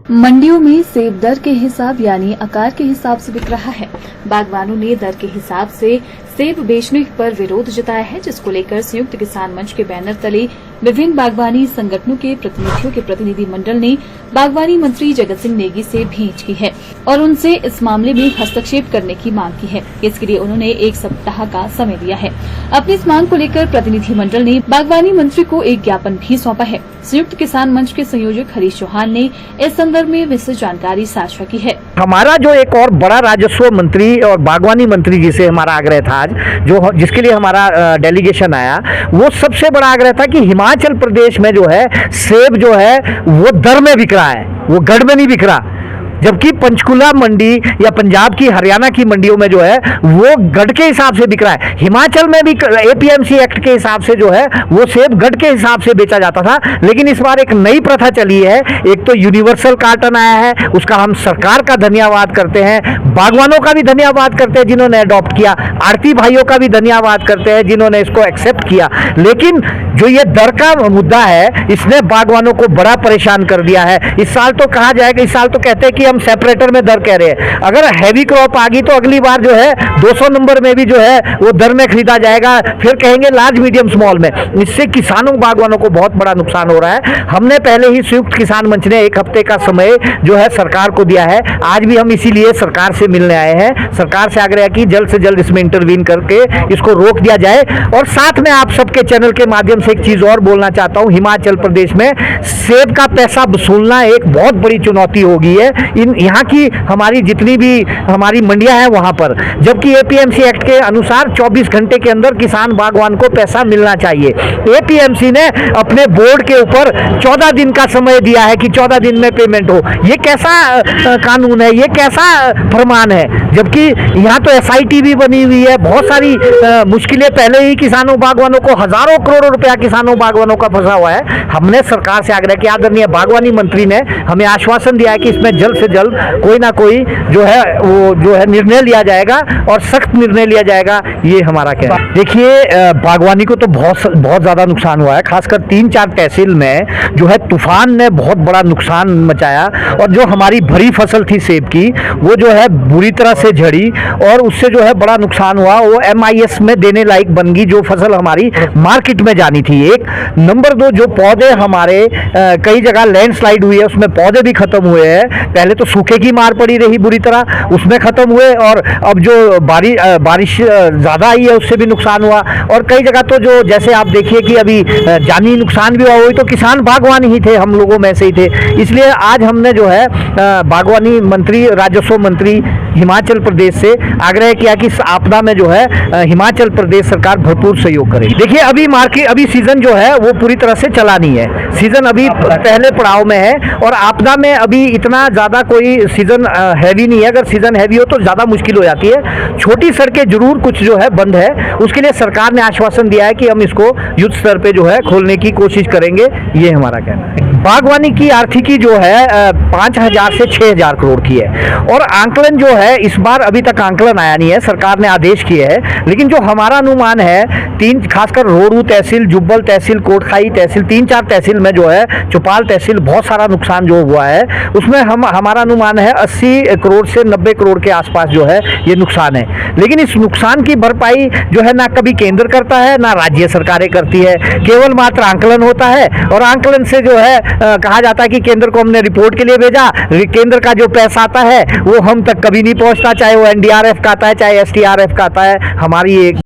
मंडियों में सेब दर के हिसाब यानी आकार के हिसाब से बिक रहा है। बागवानों ने दर के हिसाब से सेब बेचने पर विरोध जताया है, जिसको लेकर संयुक्त किसान मंच के बैनर तले विभिन्न बागवानी संगठनों के प्रतिनिधियों के प्रतिनिधि मंडल ने बागवानी मंत्री जगत सिंह नेगी से भेंट की है और उनसे इस मामले में हस्तक्षेप करने की मांग की है। इसके लिए उन्होंने 1 सप्ताह का समय दिया है। अपनी इस मांग को लेकर प्रतिनिधि मंडल ने बागवानी मंत्री को एक ज्ञापन भी सौंपा है। संयुक्त किसान मंच के संयोजक हरीश चौहान ने इस संदर्भ में विस्तृत जानकारी साझा की है। हमारा जो एक और बड़ा राजस्व मंत्री और बागवानी मंत्री जी से हमारा आग्रह था आज, जिसके लिए हमारा डेलीगेशन आया, वो सबसे बड़ा आग्रह था कि हिमाचल प्रदेश में जो है सेब जो है वो दर में बिक रहा है, वो गढ़ में नहीं बिक रहा। जबकि पंचकुला मंडी या पंजाब की, हरियाणा की मंडियों में जो है वो गढ़ के हिसाब से बिक रहा है। हिमाचल में भी एपीएमसी एक्ट के हिसाब से जो है वो सेब गढ़ के हिसाब से बेचा जाता था। लेकिन इस बार एक नई प्रथा चली है। एक तो यूनिवर्सल कार्टन आया है, उसका हम सरकार का धन्यवाद करते हैं, बागवानों का भी धन्यवाद करते हैं जिन्होंने अडॉप्ट किया, आड़ती भाइयों का भी धन्यवाद करते हैं जिन्होंने इसको एक्सेप्ट किया। लेकिन जो ये दर का मुद्दा है, इसने बागवानों को बड़ा परेशान कर दिया है। इस साल तो कहा जाएगा, इस साल तो कहते हैं कि हम सेपरेटर में दर कह रहे हैं। अगर हैवी क्रॉप आ गई तो अगली बार जो है 200 नंबर में भी जो है वो दर में खरीदा जाएगा, फिर कहेंगे लार्ज मीडियम स्मॉल में। इससे किसानों बागवानों को बहुत बड़ा नुकसान हो रहा है। हमने पहले ही संयुक्त किसान मंच ने 1 हफ्ते का समय जो है सरकार को दिया है। आज भी हम इसीलिए सरकार से मिलने आए हैं। सरकार से आग्रह की जल्द से जल्द इसमें इंटरवीन करके इसको रोक दिया जाए। और साथ में आप सबके चैनल के माध्यम से एक चीज और बोलना चाहता हूं, हिमाचल प्रदेश में सेब का पैसा वसूलना एक बहुत बड़ी चुनौती हो गई है यहाँ की हमारी जितनी भी हमारी मंडियां हैं वहां पर। जबकि एपीएमसी एक्ट के अनुसार 24 घंटे के अंदर किसान बागवान को पैसा मिलना चाहिए। एपीएमसी ने अपने बोर्ड के ऊपर 14 दिन का समय दिया है कि 14 दिन में पेमेंट हो। ये कैसा कानून है, ये कैसा फरमान है? जबकि यहाँ तो एसआईटी भी बनी हुई है, बहुत सारी मुश्किलें पहले ही किसानों बागवानों को, हजारों करोड़ों रुपया किसानों बागवानों का फंसा हुआ है। हमने सरकार से आग्रह किया, आदरणीय बागवानी मंत्री ने हमें आश्वासन दिया है कि इसमें जल्द से जल्द कोई ना कोई जो है वो जो है निर्णय लिया जाएगा और सख्त निर्णय लिया जाएगा। ये हमारा कहना है। देखिए, बागवानी को तो बहुत ज्यादा नुकसान हुआ है। खासकर 3-4 तहसील में जो है तूफान ने बहुत बड़ा नुकसान मचाया और जो हमारी भरी फसल थी सेब की वो जो है बुरी तरह से झड़ी और उससे जो है बड़ा नुकसान हुआ। वो MIS में देने लायक बन गई जो फसल हमारी मार्केट में जानी थी। 1 नंबर 2, जो पौधे हमारे कई जगह लैंडस्लाइड हुई है, उसमें पौधे भी खत्म हुए हैं। पहले तो सूखे की मार पड़ी रही बुरी तरह, उसमें खत्म हुए और अब जो बारिश ज्यादा आई है उससे भी नुकसान हुआ। और कई जगह तो जो जैसे आप देखिए कि अभी जानी नुकसान भी हुआ, वही तो किसान बागवान ही थे, हम लोगों में से ही थे। इसलिए आज हमने जो है बागवानी मंत्री, राजस्व मंत्री हिमाचल प्रदेश से आग्रह किया कि इस आपदा में जो है हिमाचल प्रदेश सरकार भरपूर सहयोग करे। देखिए, अभी सीजन जो है वो पूरी तरह से चला नहीं है। सीजन अभी पहले पड़ाव में है और आपदा में अभी इतना ज्यादा कोई सीजन हैवी नहीं है। अगर सीजन हैवी हो तो ज्यादा मुश्किल हो जाती है। छोटी सड़कें जरूर कुछ जो है बंद है, उसके लिए सरकार ने आश्वासन दिया है कि हम इसको युद्ध स्तर पे जो है खोलने की कोशिश करेंगे। ये हमारा कहना है। बागवानी की आर्थिकी जो है 5000 से 6000 करोड़ की है और आंकलन जो है इस बार अभी तक आंकलन आया नहीं है, सरकार ने आदेश किए हैं। लेकिन जो हमारा अनुमान है, खासकर रोहडू तहसील, जुब्बल तहसील, कोटखाई तहसील, 3-4 तहसील में जो है, चौपाल तहसील, बहुत सारा नुकसान जो हुआ है उसमें हमारा अनुमान है 80 करोड़ से 90 करोड़ के आसपास जो है ये नुकसान है। लेकिन इस नुकसान की भरपाई जो है ना कभी केंद्र करता है ना राज्य सरकारें करती है, केवल मात्र आंकलन होता है और आंकलन से जो है कहा जाता है कि केंद्र को हमने रिपोर्ट के लिए भेजा, केंद्र का जो पैसा आता है वो हम तक कभी नहीं पहुंचता, चाहे वो NDRF का आता है चाहे STRF का आता है। हमारी एक